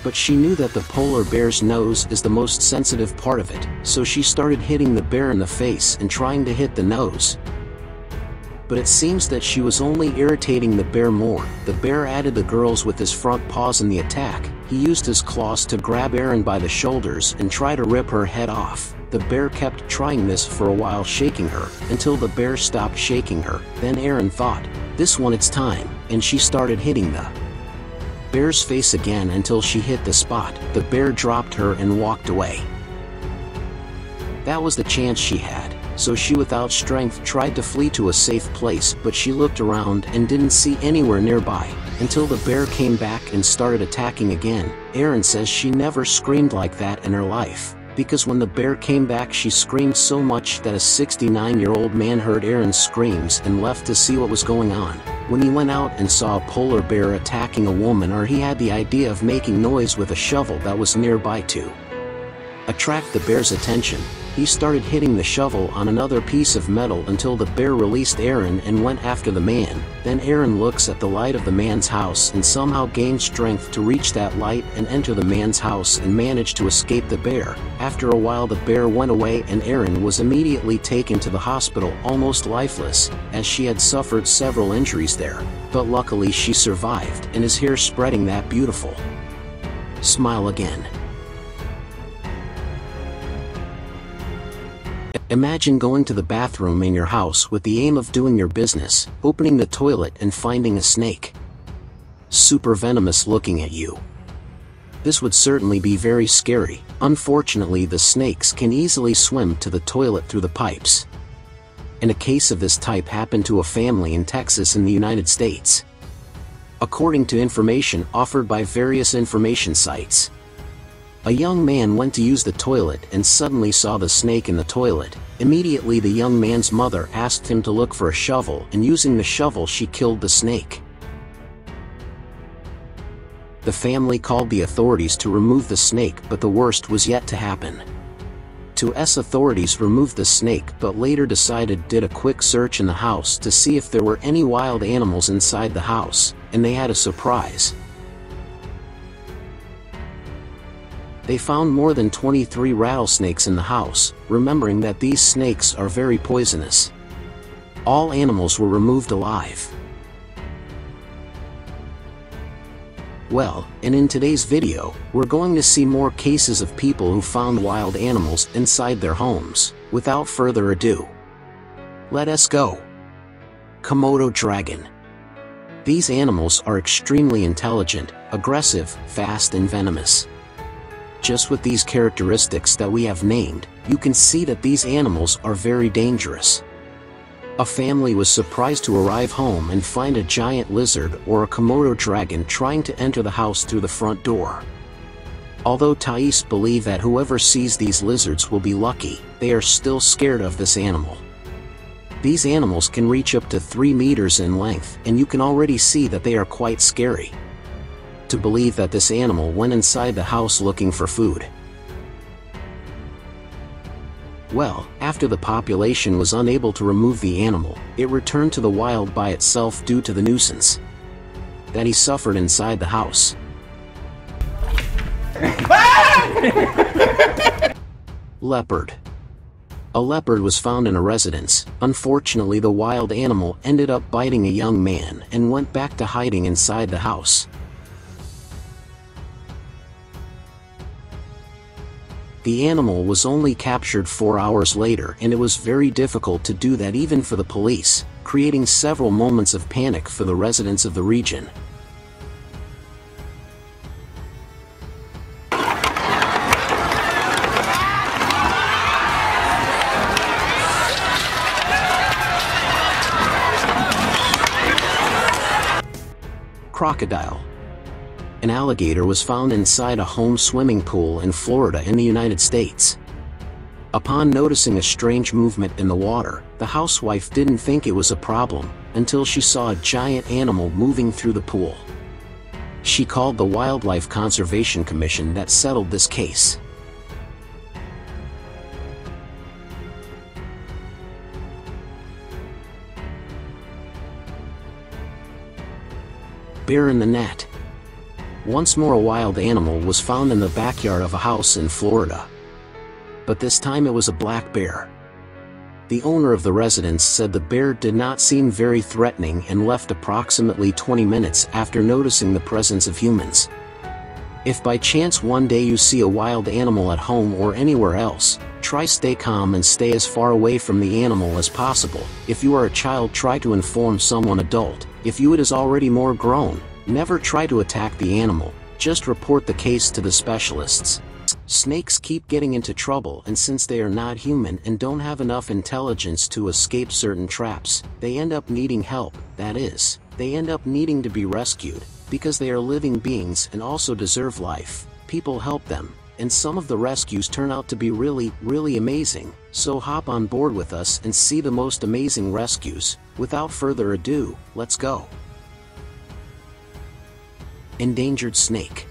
But she knew that the polar bear's nose is the most sensitive part of it, so she started hitting the bear in the face and trying to hit the nose. But it seems that she was only irritating the bear more. The bear added the girls with his front paws in the attack. He used his claws to grab Erin by the shoulders and try to rip her head off. The bear kept trying this for a while, shaking her, until the bear stopped shaking her. Then Erin thought, "This one it's time," and she started hitting the bear's face again until she hit the spot. The bear dropped her and walked away. That was the chance she had, so she without strength tried to flee to a safe place, but she looked around and didn't see anywhere nearby, until the bear came back and started attacking again. Erin says she never screamed like that in her life, because when the bear came back she screamed so much that a 69-year-old man heard Erin's screams and left to see what was going on. When he went out and saw a polar bear attacking a woman, or he had the idea of making noise with a shovel that was nearby to attract the bear's attention, he started hitting the shovel on another piece of metal until the bear released Erin and went after the man. Then Erin looks at the light of the man's house and somehow gained strength to reach that light and enter the man's house and managed to escape the bear. After a while the bear went away and Erin was immediately taken to the hospital almost lifeless, as she had suffered several injuries there. But luckily she survived and is here spreading that beautiful smile again. Imagine going to the bathroom in your house with the aim of doing your business, opening the toilet and finding a snake, super venomous, looking at you. This would certainly be very scary. Unfortunately, the snakes can easily swim to the toilet through the pipes. And a case of this type happened to a family in Texas in the United States. According to information offered by various information sites, a young man went to use the toilet and suddenly saw the snake in the toilet. Immediately the young man's mother asked him to look for a shovel, and using the shovel she killed the snake. The family called the authorities to remove the snake, but the worst was yet to happen. Authorities removed the snake, but later did a quick search in the house to see if there were any wild animals inside the house, and they had a surprise. They found more than 23 rattlesnakes in the house, remembering that these snakes are very poisonous. All animals were removed alive. Well, and in today's video, we're going to see more cases of people who found wild animals inside their homes. Without further ado, let us go. Komodo dragon. These animals are extremely intelligent, aggressive, fast and venomous. Just with these characteristics that we have named, you can see that these animals are very dangerous. A family was surprised to arrive home and find a giant lizard or a Komodo dragon trying to enter the house through the front door. Although Thais believe that whoever sees these lizards will be lucky, they are still scared of this animal. These animals can reach up to 3 meters in length, and you can already see that they are quite scary. To believe that this animal went inside the house looking for food. Well, after the population was unable to remove the animal, it returned to the wild by itself due to the nuisance that he suffered inside the house. Leopard. A leopard was found in a residence. Unfortunately, the wild animal ended up biting a young man and went back to hiding inside the house. The animal was only captured 4 hours later, and it was very difficult to do that even for the police, creating several moments of panic for the residents of the region. Crocodile. An alligator was found inside a home swimming pool in Florida in the United States. Upon noticing a strange movement in the water, the housewife didn't think it was a problem, until she saw a giant animal moving through the pool. She called the Wildlife Conservation Commission that settled this case. Bear in the net. Once more, a wild animal was found in the backyard of a house in Florida. But this time it was a black bear. The owner of the residence said the bear did not seem very threatening and left approximately 20 minutes after noticing the presence of humans. If by chance one day you see a wild animal at home or anywhere else, try stay calm and stay as far away from the animal as possible. If you are a child, try to inform someone adult. If you it is already more grown, never try to attack the animal, just report the case to the specialists. Snakes keep getting into trouble, and since they are not human and don't have enough intelligence to escape certain traps, they end up needing help. That is, they end up needing to be rescued, because they are living beings and also deserve life. People help them, and some of the rescues turn out to be really, really amazing. So hop on board with us and see the most amazing rescues. Without further ado, let's go. Endangered snake.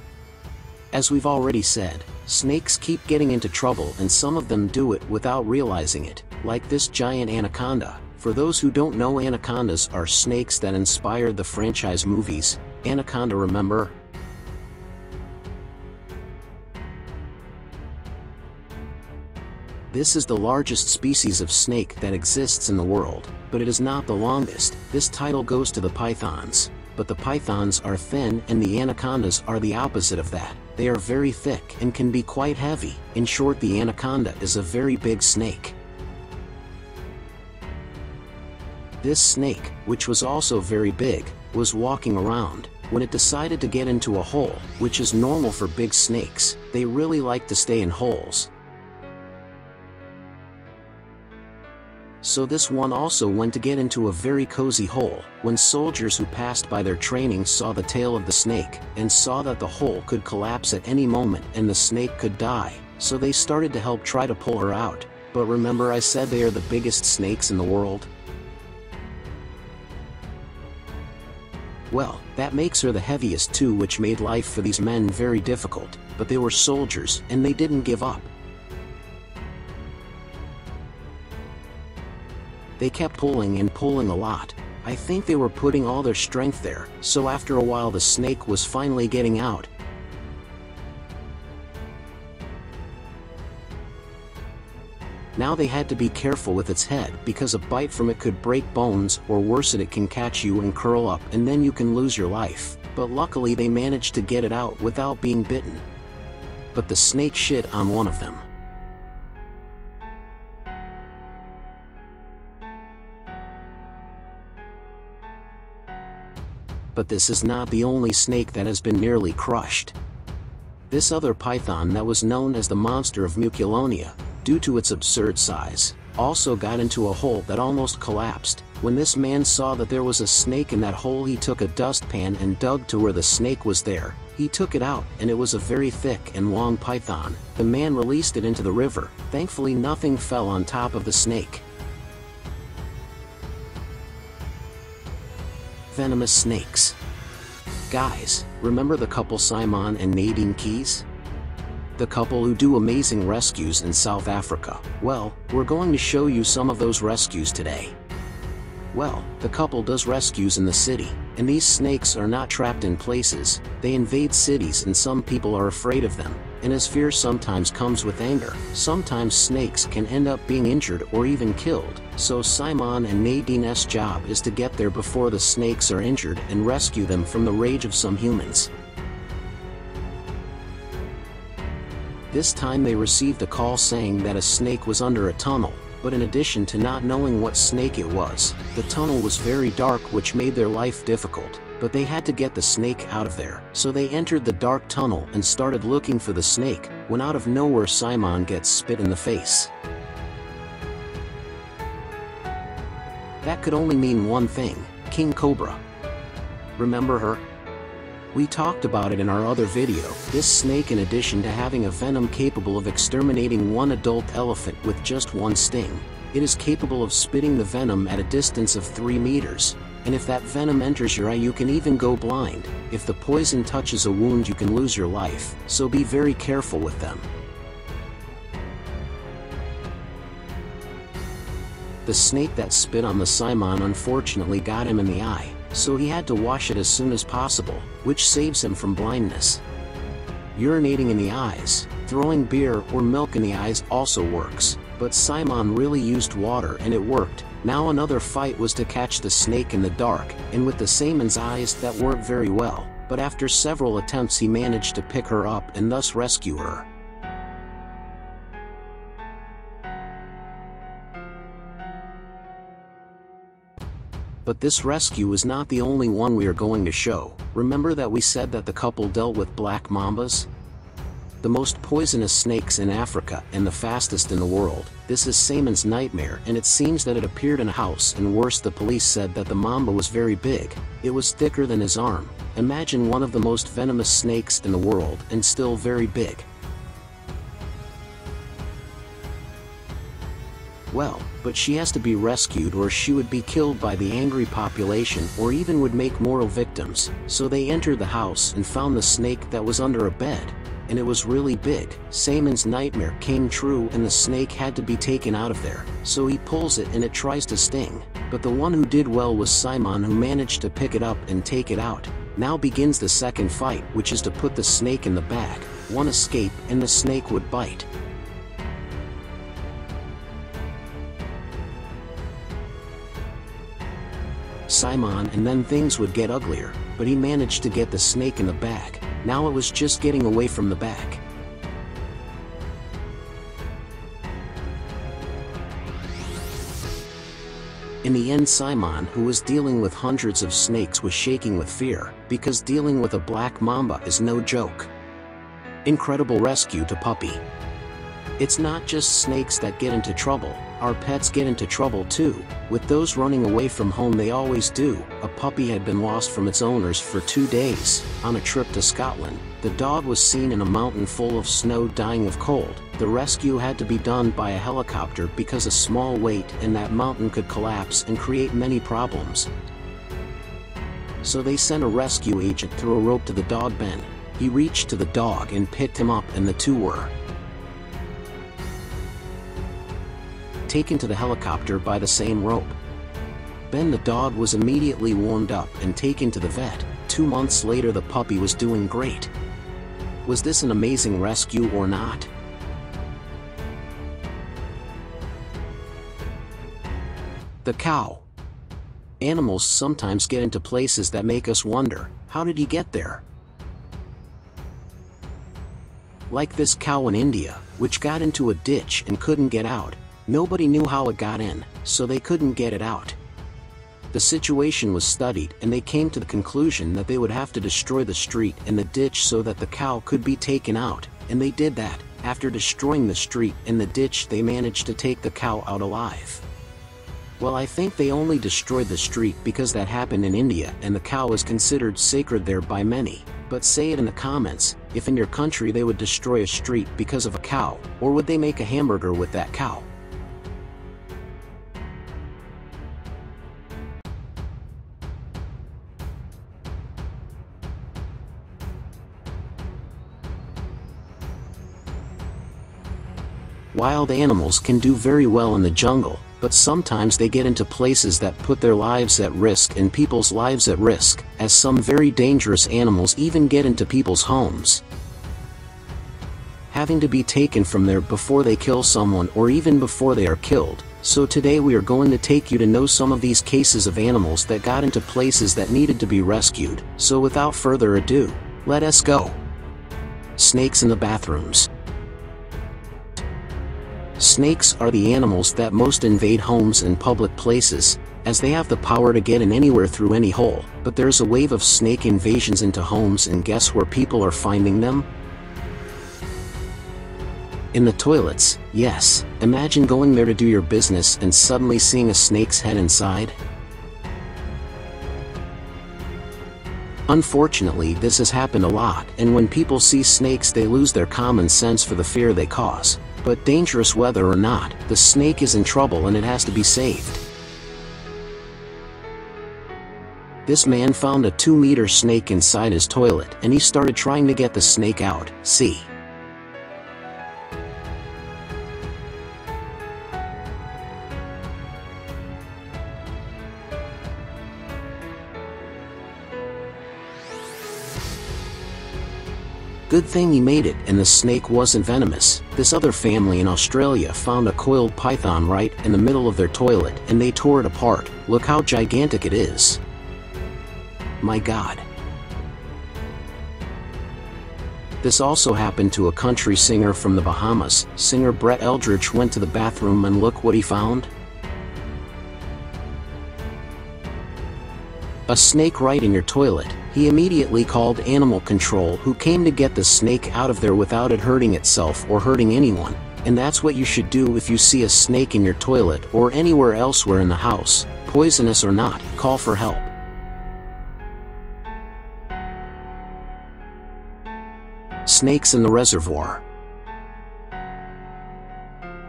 As we've already said, snakes keep getting into trouble, and some of them do it without realizing it, like this giant anaconda. For those who don't know, anacondas are snakes that inspired the franchise movies. Anaconda, remember? This is the largest species of snake that exists in the world, but it is not the longest. This title goes to the pythons. But the pythons are thin and the anacondas are the opposite of that. They are very thick and can be quite heavy. In short, the anaconda is a very big snake. This snake, which was also very big, was walking around when it decided to get into a hole, which is normal for big snakes. They really like to stay in holes. So this one also went to get into a very cozy hole. When soldiers who passed by their training saw the tail of the snake, and saw that the hole could collapse at any moment and the snake could die, so they started to help try to pull her out. But remember I said they are the biggest snakes in the world? Well, that makes her the heaviest too, which made life for these men very difficult. But they were soldiers, and they didn't give up. They kept pulling and pulling a lot. I think they were putting all their strength there, so after a while the snake was finally getting out. Now they had to be careful with its head, because a bite from it could break bones, or worse it can catch you and curl up, and then you can lose your life. But luckily they managed to get it out without being bitten. But the snake shit on one of them. But this is not the only snake that has been nearly crushed. This other python that was known as the monster of Muculonia, due to its absurd size, also got into a hole that almost collapsed. When this man saw that there was a snake in that hole, he took a dustpan and dug to where the snake was there. He took it out, and it was a very thick and long python. The man released it into the river. Thankfully nothing fell on top of the snake. Venomous snakes. Guys, remember the couple Simon and Nadine Keys? The couple who do amazing rescues in South Africa. Well, we're going to show you some of those rescues today. Well, the couple does rescues in the city, and these snakes are not trapped in places. They invade cities, and some people are afraid of them. And as fear sometimes comes with anger, sometimes snakes can end up being injured or even killed. So Simon and Nadine's job is to get there before the snakes are injured and rescue them from the rage of some humans. This time they received a call saying that a snake was under a tunnel, but in addition to not knowing what snake it was, the tunnel was very dark, which made their life difficult. But they had to get the snake out of there. So they entered the dark tunnel and started looking for the snake, when out of nowhere Simon gets spit in the face. That could only mean one thing: King Cobra. Remember her? We talked about it in our other video. This snake, in addition to having a venom capable of exterminating one adult elephant with just one sting, it is capable of spitting the venom at a distance of 3 meters. and if that venom enters your eye you can even go blind. If the poison touches a wound you can lose your life, so be very careful with them. The snake that spit on the Simon unfortunately got him in the eye, so he had to wash it as soon as possible, which saves him from blindness. Urinating in the eyes, throwing beer or milk in the eyes also works, but Simon really used water and it worked. Now another fight was to catch the snake in the dark, and with the Simon's eyes that worked very well, but after several attempts he managed to pick her up and thus rescue her. But this rescue was not the only one we are going to show. Remember that we said that the couple dealt with black mambas? The most poisonous snakes in Africa and the fastest in the world. This is Simon's nightmare, and it seems that it appeared in a house, and worse, the police said that the mamba was very big. It was thicker than his arm. Imagine one of the most venomous snakes in the world and still very big. Well, but she has to be rescued or she would be killed by the angry population or even would make more victims. So they entered the house and found the snake that was under a bed. And it was really big. Simon's nightmare came true and the snake had to be taken out of there. So he pulls it and it tries to sting. But the one who did well was Simon, who managed to pick it up and take it out. Now begins the second fight, which is to put the snake in the bag. One escape and the snake would bite. Simon, and then things would get uglier, but he managed to get the snake in the bag. Now it was just getting away from the bag. In the end, Simon, who was dealing with hundreds of snakes, was shaking with fear, because dealing with a black mamba is no joke. Incredible rescue to puppy. It's not just snakes that get into trouble, our pets get into trouble too. With those running away from home, they always do. A puppy had been lost from its owners for 2 days. On a trip to Scotland, the dog was seen in a mountain full of snow dying of cold. The rescue had to be done by a helicopter because a small weight in that mountain could collapse and create many problems. So they sent a rescue agent through a rope to the dog Ben. He reached to the dog and picked him up, and the two were taken to the helicopter by the same rope. Ben the dog was immediately warmed up and taken to the vet. 2 months later the puppy was doing great. Was this an amazing rescue or not? The cow. Animals sometimes get into places that make us wonder, how did he get there? Like this cow in India, which got into a ditch and couldn't get out. Nobody knew how it got in, so they couldn't get it out. The situation was studied and they came to the conclusion that they would have to destroy the street and the ditch so that the cow could be taken out, and they did that. After destroying the street and the ditch, they managed to take the cow out alive. Well, I think they only destroyed the street because that happened in India and the cow is considered sacred there by many. But say it in the comments, if in your country they would destroy a street because of a cow, or would they make a hamburger with that cow? Wild animals can do very well in the jungle, but sometimes they get into places that put their lives at risk and people's lives at risk, as some very dangerous animals even get into people's homes, having to be taken from there before they kill someone or even before they are killed. So today we are going to take you to know some of these cases of animals that got into places that needed to be rescued. So without further ado, let us go. Snakes in the bathrooms. Snakes are the animals that most invade homes and public places, as they have the power to get in anywhere through any hole. But there's a wave of snake invasions into homes, and guess where people are finding them? In the toilets. Yes, imagine going there to do your business and suddenly seeing a snake's head inside. Unfortunately, this has happened a lot, and when people see snakes they lose their common sense for the fear they cause. But dangerous whether or not, the snake is in trouble and it has to be saved. This man found a 2-meter snake inside his toilet and he started trying to get the snake out. See? Good thing he made it and the snake wasn't venomous. This other family in Australia found a coiled python right in the middle of their toilet and they tore it apart. Look how gigantic it is. My God. This also happened to a country singer from the Bahamas. Singer Brett Eldridge went to the bathroom and look what he found. A snake right in your toilet. He immediately called animal control, who came to get the snake out of there without it hurting itself or hurting anyone. And that's what you should do if you see a snake in your toilet or anywhere elsewhere in the house, poisonous or not. Call for help. Snakes in the reservoir.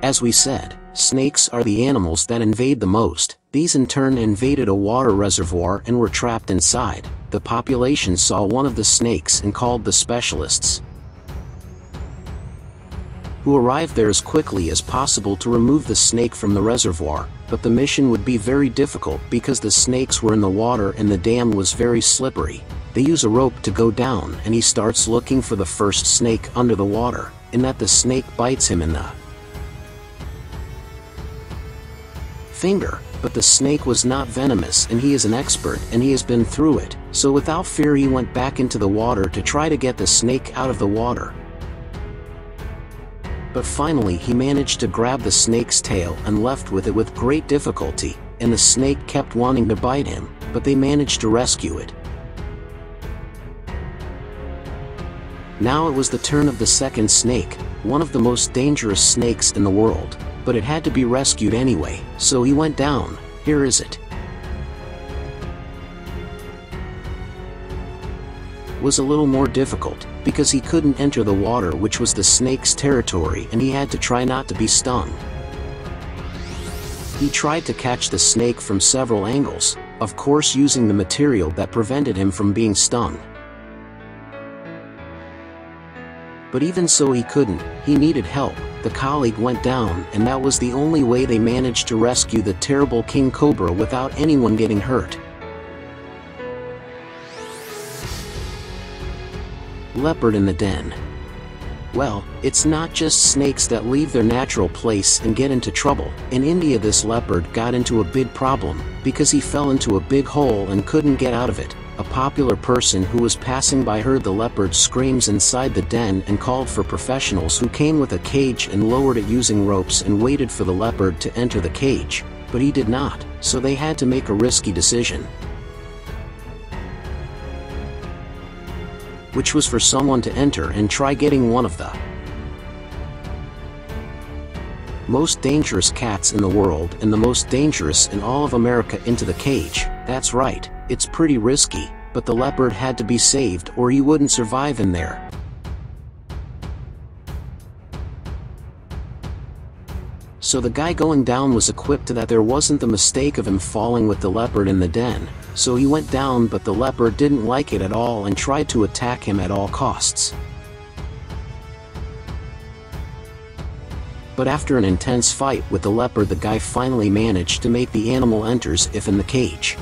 As we said, snakes are the animals that invade the most. These in turn invaded a water reservoir and were trapped inside. The population saw one of the snakes and called the specialists, who arrived there as quickly as possible to remove the snake from the reservoir. But the mission would be very difficult because the snakes were in the water and the dam was very slippery. They use a rope to go down and he starts looking for the first snake under the water, and that the snake bites him in the finger. But the snake was not venomous and he is an expert and he has been through it, so without fear he went back into the water to try to get the snake out of the water. But finally he managed to grab the snake's tail and left with it with great difficulty, and the snake kept wanting to bite him, but they managed to rescue it. Now it was the turn of the second snake, one of the most dangerous snakes in the world. But it had to be rescued anyway, so he went down. Here is it. Was a little more difficult, because he couldn't enter the water, which was the snake's territory, and he had to try not to be stung. He tried to catch the snake from several angles, of course using the material that prevented him from being stung. But even so he couldn't, he needed help. The colleague went down and that was the only way they managed to rescue the terrible king cobra without anyone getting hurt. Leopard in the den. Well, it's not just snakes that leave their natural place and get into trouble. In India this leopard got into a big problem, because he fell into a big hole and couldn't get out of it. A popular person who was passing by heard the leopard's screams inside the den and called for professionals, who came with a cage and lowered it using ropes and waited for the leopard to enter the cage. But he did not, so they had to make a risky decision, which was for someone to enter and try getting one of the most dangerous cats in the world and the most dangerous in all of America into the cage. That's right, it's pretty risky, but the leopard had to be saved or he wouldn't survive in there. So the guy going down was equipped to that there wasn't the mistake of him falling with the leopard in the den. So he went down, but the leopard didn't like it at all and tried to attack him at all costs. But after an intense fight with the leopard, the guy finally managed to make the animal enter if in the cage.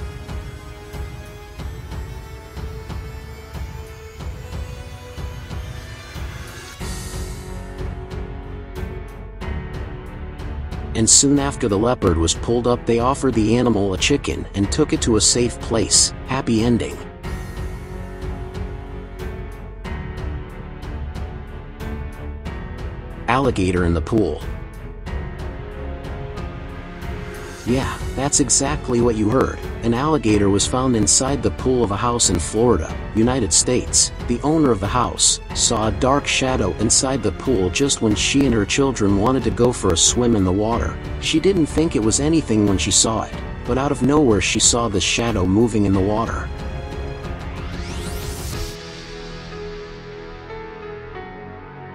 And soon after the leopard was pulled up, they offered the animal a chicken and took it to a safe place. Happy ending. Alligator in the pool. Yeah, that's exactly what you heard. An alligator was found inside the pool of a house in Florida, United States. The owner of the house saw a dark shadow inside the pool just when she and her children wanted to go for a swim in the water. She didn't think it was anything when she saw it, but out of nowhere she saw the shadow moving in the water.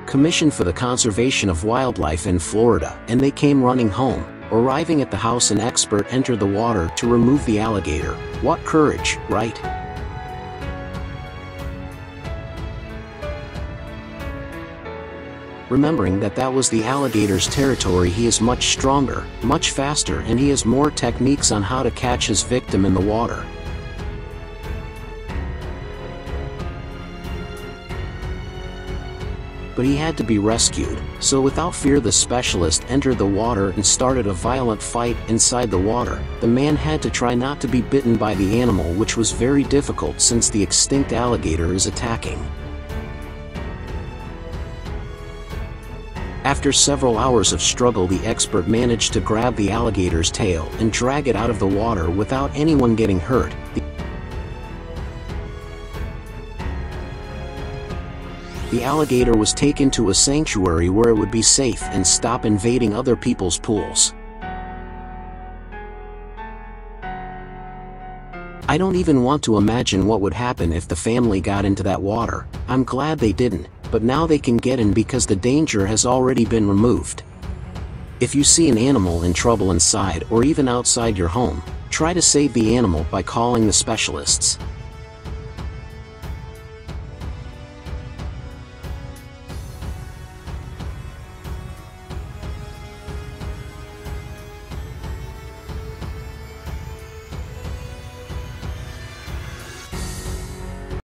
Commission for the Conservation of Wildlife in Florida, and they came running home. Arriving at the house, an expert entered the water to remove the alligator. What courage, right? Remembering that was the alligator's territory, he is much stronger, much faster, and he has more techniques on how to catch his victim in the water. But he had to be rescued, so without fear the specialist entered the water and started a violent fight inside the water. The man had to try not to be bitten by the animal, which was very difficult since the extinct alligator is attacking. After several hours of struggle, the expert managed to grab the alligator's tail and drag it out of the water without anyone getting hurt. The alligator was taken to a sanctuary where it would be safe and stop invading other people's pools. I don't even want to imagine what would happen if the family got into that water. I'm glad they didn't, but now they can get in because the danger has already been removed. If you see an animal in trouble inside or even outside your home, try to save the animal by calling the specialists.